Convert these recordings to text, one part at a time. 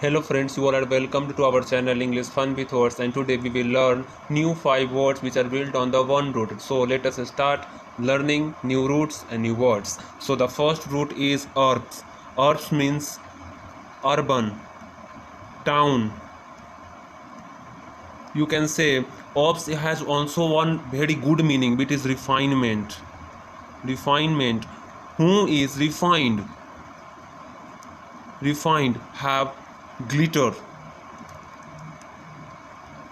Hello friends, you all are welcome to our channel English Fun with Words, and today we will learn new 5 words which are built on the one root. So let us start learning new roots and new words. So the first root is earth. Earth means urban, town. You can say orbs has also one very good meaning, which is refinement. Refinement. Who is refined? Refined have glitter.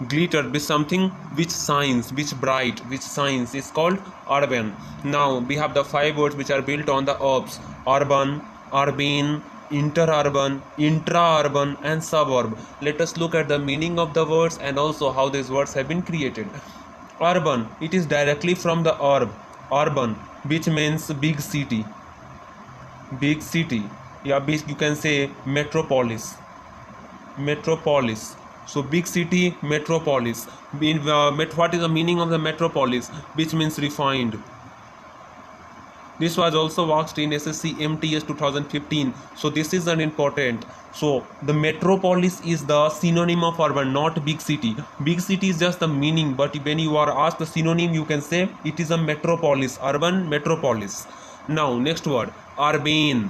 Glitter be something which shines, which bright, which shines is called urban. Now we have the 5 words which are built on the verbs: urban, urbane, interurban, intra-urban, and suburb. Let us look at the meaning of the words and also how these words have been created. Urban, it is directly from the urban, which means big city. Big city, yeah, big, you can say metropolis. Metropolis, so big city, metropolis. What is the meaning of the metropolis? Which means refined. This was also asked in SSC MTS 2015, so this is an important. So the metropolis is the synonym of urban, not big city. Big city is just the meaning, but when you are asked the synonym, you can say it is a metropolis, urban metropolis. Now next word, urbane.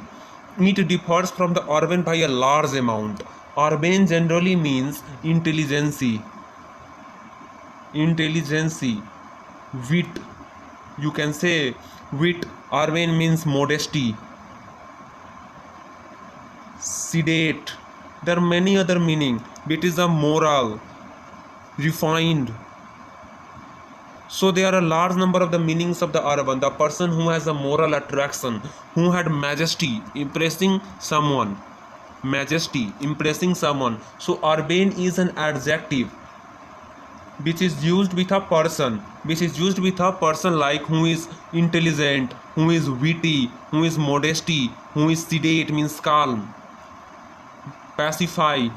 It differs from the urban by a large amount. Urbane generally means intelligence, wit. You can say wit. Urbane means modesty, sedate. There are many other meaning. Wit is a moral, refined. So there are a large number of the meanings of the urban. The person who has a moral attraction, who had majesty, impressing someone. Majesty, impressing someone. So urbane is an adjective which is used with a person, like who is intelligent, who is witty, who is modesty, who is sedate means calm, pacify.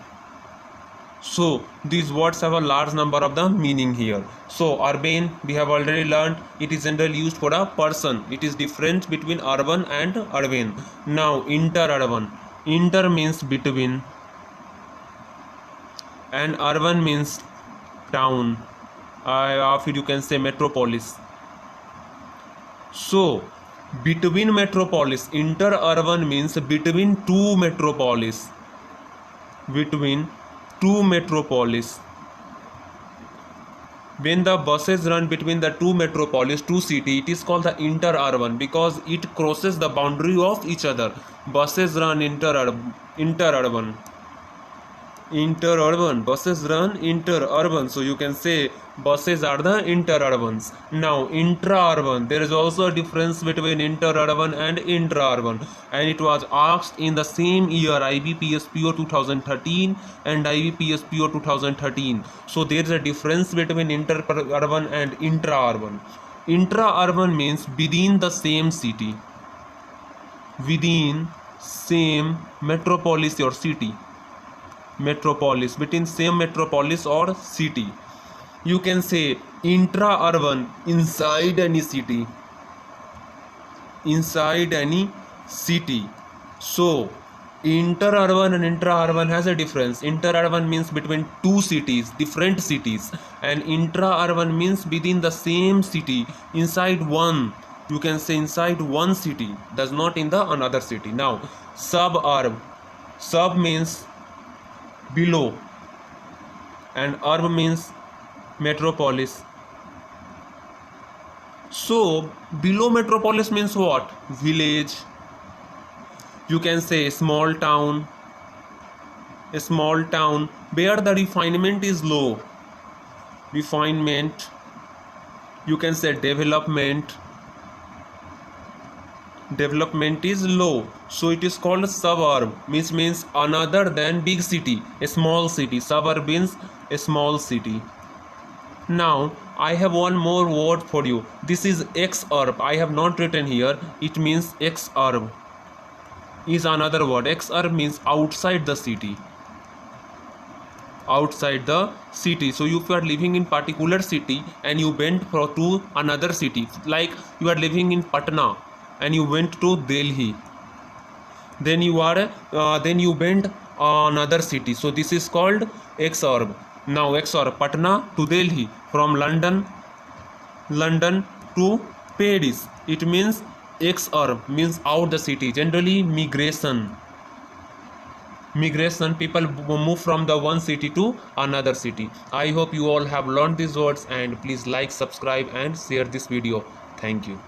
So these words have a large number of the meaning here. So urbane, we have already learned, it is generally used for a person. It is different between urban and urbane. Now interurban. Inter means between and urban means town, or you can say metropolis. So between metropolis, interurban means between two metropolis. Between two metropolis. When the buses run between the two metropolis, two city, it is called the interurban because it crosses the boundary of each other. Buses run interurban. Interurban, buses run interurban, so you can say buses are the interurbans. Now intra-urban, there is also a difference between interurban and intra-urban, and it was asked in the same year, IBPS PO 2013 and IBPS PO 2013. So there is a difference between interurban and intra-urban. Intra-urban means within the same city, within same metropolis or city. Metropolis, between same metropolis or city. You can say intra-urban, inside any city, inside any city. So interurban and intra-urban has a difference. Interurban means between two cities, different cities, and intra-urban means within the same city, inside one. You can say inside one city, does not in the another city. Now suburb. Sub means below and urb means metropolis. So below metropolis means what? Village. You can say small town. A small town where the refinement is low. Refinement. You can say development. Development is low, so it is called suburb, which means another than big city, a small city. Suburb means a small city. Now I have one more word for you. This is exurb. I have not written here. It means exurb is another word. Exurb means outside the city, outside the city. So if you are living in particular city and you went to another city, like you are living in Patna and you went to Delhi, then you went another city. So this is called exurb. Now exurb, Patna to Delhi, from London to Paris. It means exurb means out the city. Generally migration, people move from the one city to another city. I hope you all have learned these words, and please like, subscribe and share this video. Thank you.